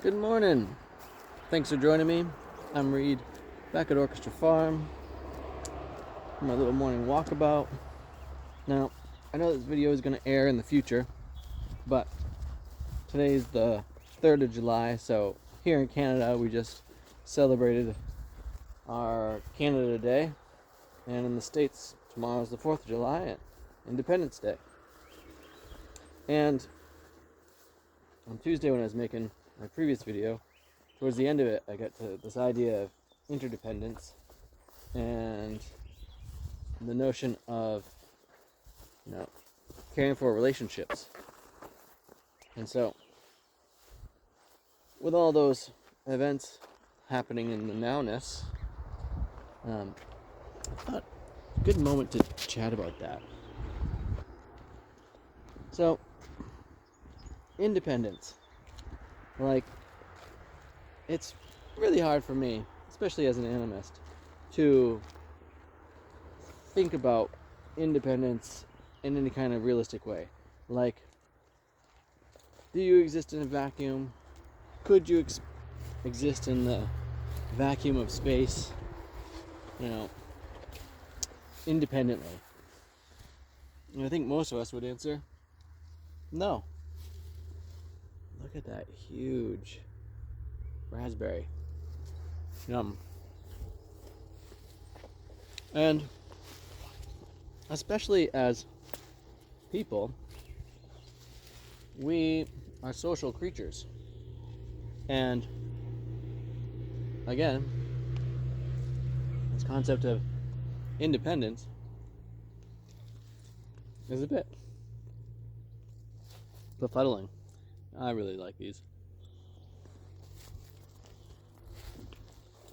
Good morning. Thanks for joining me. I'm Reed, back at Orchestra Farm for my little morning walkabout. Now, I know this video is going to air in the future, but today is the 3rd of July, so here in Canada we just celebrated our Canada Day, and in the States tomorrow is the 4th of July and Independence Day. And on Tuesday when I was making my previous video, towards the end of it, I got to this idea of interdependence and the notion of, caring for relationships. And so, with all those events happening in the nowness, I thought a good moment to chat about that. So, independence. It's really hard for me, especially as an animist, to think about independence in any kind of realistic way. Do you exist in a vacuum? Could you exist in the vacuum of space, independently? And I think most of us would answer, no. Look at that huge raspberry. Yum. And especially as people, we are social creatures. And again, this concept of independence is a bit befuddling. I really like these.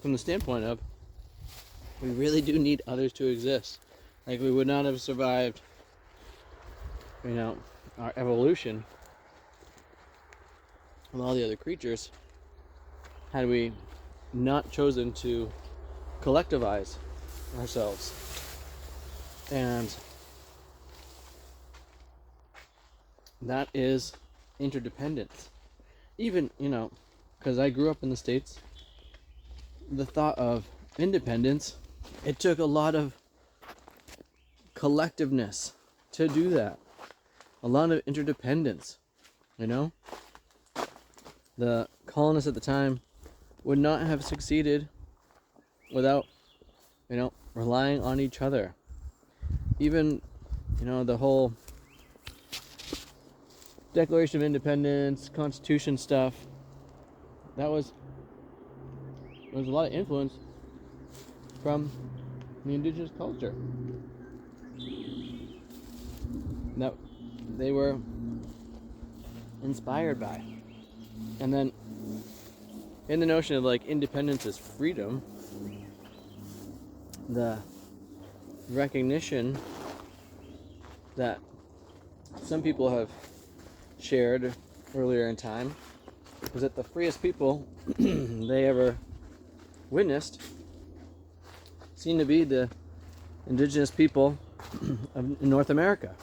From the standpoint of, we really do need others to exist. We would not have survived, our evolution with all the other creatures had we not chosen to collectivize ourselves. And that is interdependence. Even, because I grew up in the States, the thought of independence, it took a lot of collectiveness to do that. A lot of interdependence, The colonists at the time would not have succeeded without, relying on each other. Even, the whole Declaration of Independence, Constitution stuff, there was a lot of influence from the indigenous culture that they were inspired by. And then in the notion of independence as freedom, the recognition that some people have shared earlier in time was that the freest people they ever witnessed seemed to be the indigenous people of North America.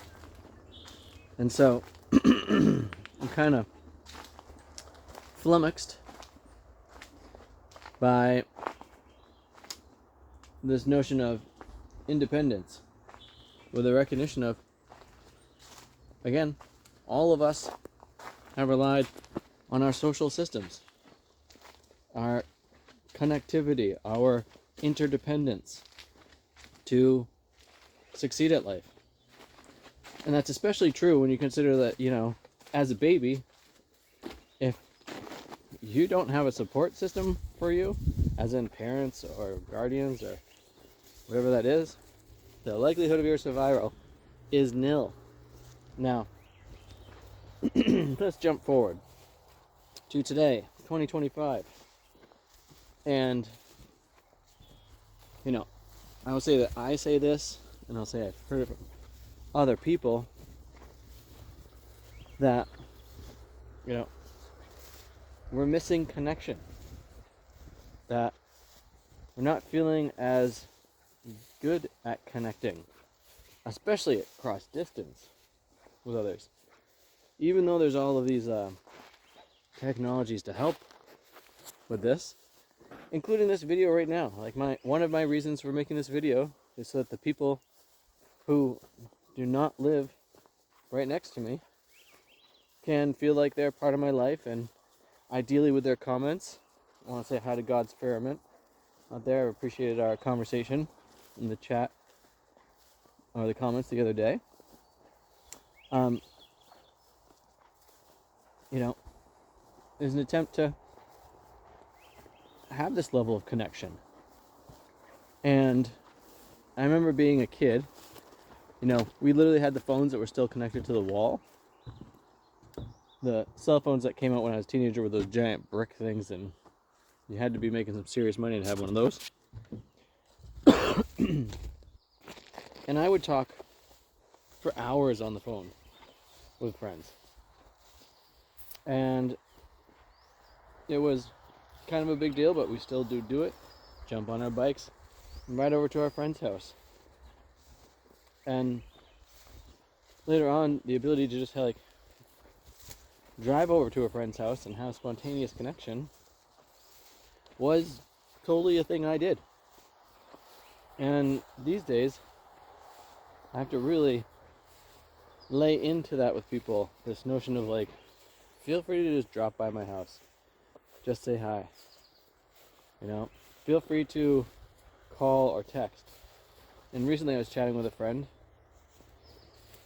And so I'm kind of flummoxed by this notion of independence, with a recognition of, again, all of us have relied on our social systems, our connectivity, our interdependence to succeed at life. And that's especially true when you consider that, as a baby, if you don't have a support system for you, as in parents or guardians or whatever that is, the likelihood of your survival is nil. Now, let's jump forward to today, 2025. And, I will say that I say this, and I'll say I've heard it from other people, that, we're missing connection. That we're not feeling as good at connecting, especially across distance with others. Even though there's all of these technologies to help with this, including this video right now. Like one of my reasons for making this video is so that the people who do not live right next to me can feel like they're part of my life, and ideally with their comments. I want to say hi to God's Firmament out there. I appreciated our conversation in the chat or the comments the other day. Is an attempt to have this level of connection. And I remember being a kid, we literally had the phones that were still connected to the wall. The cell phones that came out when I was a teenager were those giant brick things, and you had to be making some serious money to have one of those. And I would talk for hours on the phone with friends. And it was kind of a big deal, but we still do it. Jump on our bikes and ride over to our friend's house. And later on, the ability to just drive over to a friend's house and have spontaneous connection was totally a thing I did. And these days, I have to really lay into that with people. This notion of feel free to just drop by my house. Just say hi. Feel free to call or text. And recently I was chatting with a friend,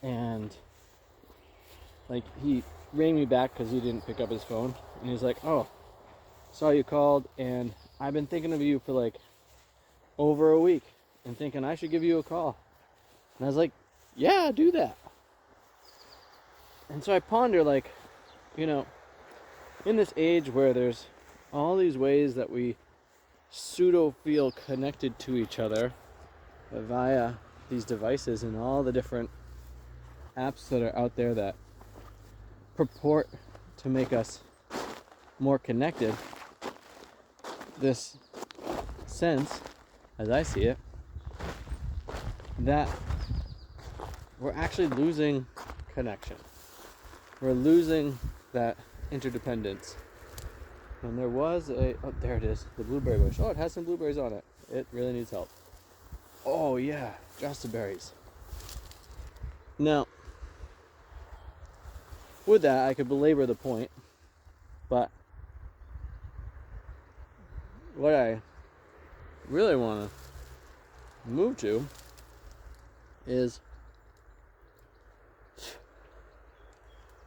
and he rang me back because he didn't pick up his phone, and he's like, "Oh, saw you called, and I've been thinking of you for over a week and thinking I should give you a call." And I was like, "Yeah, do that." And so I ponder in this age where there's all these ways that we pseudo feel connected to each other via these devices and all the different apps that are out there that purport to make us more connected, this sense, as I see it, that we're actually losing connection. We're losing that interdependence. And there was there it is, the blueberry bush. Oh, it has some blueberries on it. It really needs help. Oh yeah, berries. Now, with that, I could belabor the point, but what I really want to move to is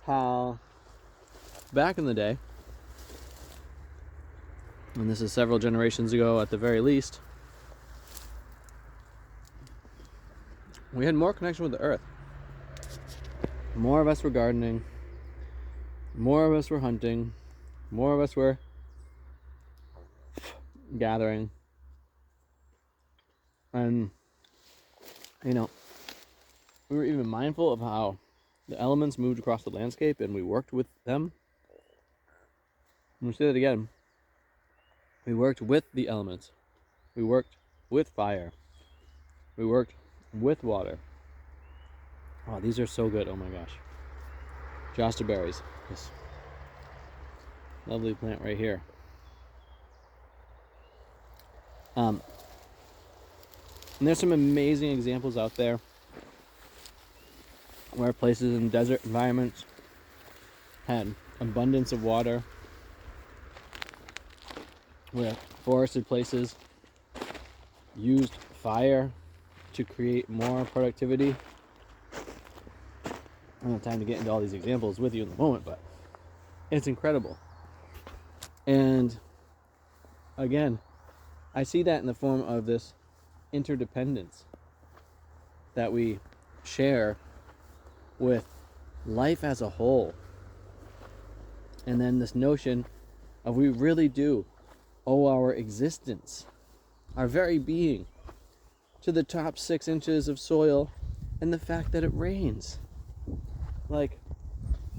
how back in the day, and this is several generations ago at the very least, we had more connection with the earth. More of us were gardening, more of us were hunting, more of us were gathering, and we were even mindful of how the elements moved across the landscape, and we worked with them. I'm going to say that again. We worked with the elements. We worked with fire. We worked with water. Oh, these are so good. Oh my gosh. berries. This lovely plant right here. And there's some amazing examples out there where places in desert environments had abundance of water, where forested places used fire to create more productivity. I don't have time to get into all these examples with you in the moment, but it's incredible. And again, I see that in the form of this interdependence that we share with life as a whole. And then this notion of we really do owe our existence, our very being, to the top 6 inches of soil and the fact that it rains.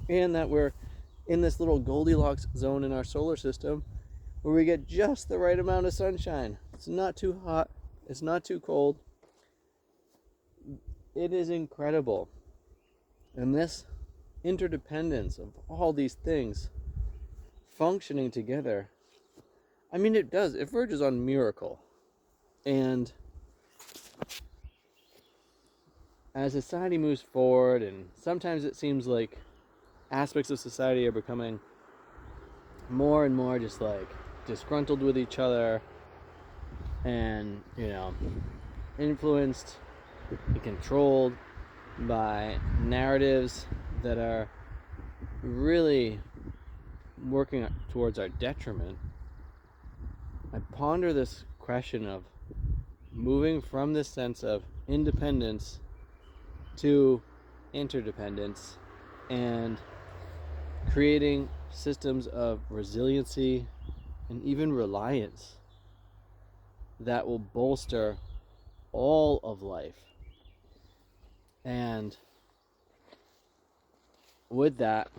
And that we're in this little Goldilocks zone in our solar system where we get just the right amount of sunshine. It's not too hot, it's not too cold. It is incredible. And this interdependence of all these things functioning together I mean, it does. It verges on miracle. And as society moves forward, and sometimes it seems like aspects of society are becoming more and more just like disgruntled with each other and, influenced and controlled by narratives that are really working towards our detriment. I ponder this question of moving from this sense of independence to interdependence and creating systems of resiliency and even reliance that will bolster all of life. And with that,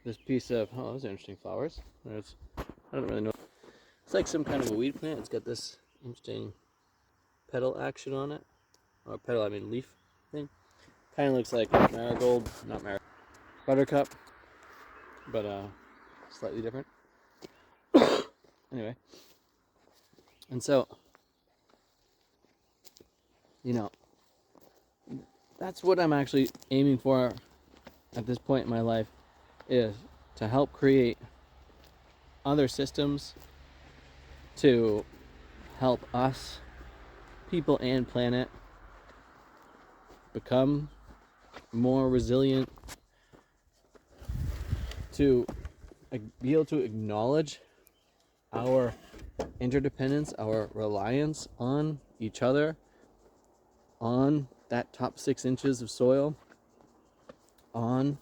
this piece of, those are interesting flowers. I don't really know. It's like some kind of a weed plant. It's got this interesting petal action on it. Or petal, I mean leaf thing. Kind of looks like marigold, not marigold, buttercup, but slightly different. Anyway, and so, that's what I'm actually aiming for at this point in my life, is to help create other systems to help us, people and planet, become more resilient, to be able to acknowledge our interdependence, our reliance on each other, on that top 6 inches of soil, on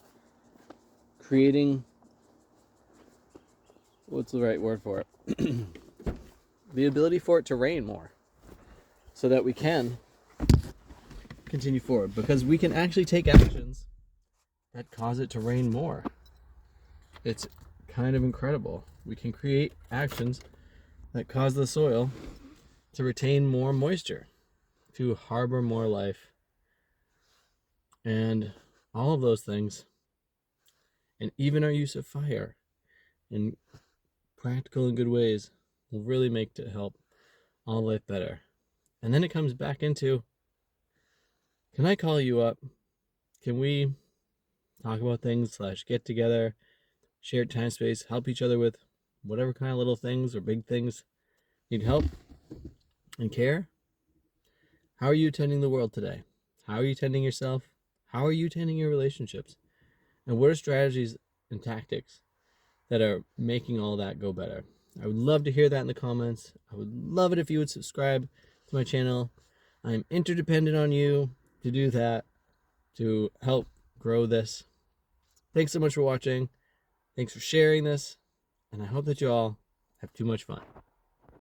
creating, what's the right word for it? The ability for it to rain more, so that we can continue forward, because we can actually take actions that cause it to rain more. It's kind of incredible. We can create actions that cause the soil to retain more moisture, to harbor more life, and all of those things, and even our use of fire in practical and good ways will really make to help all life better. And then it comes back into, can I call you up? Can we talk about things / get together, share time space, help each other with whatever kind of little things or big things need help and care? How are you tending the world today? How are you tending yourself? How are you tending your relationships? And what are strategies and tactics that are making all that go better? I would love to hear that in the comments. I would love it if you would subscribe to my channel. I'm interdependent on you to do that, to help grow this. Thanks so much for watching. Thanks for sharing this. And I hope that you all have too much fun.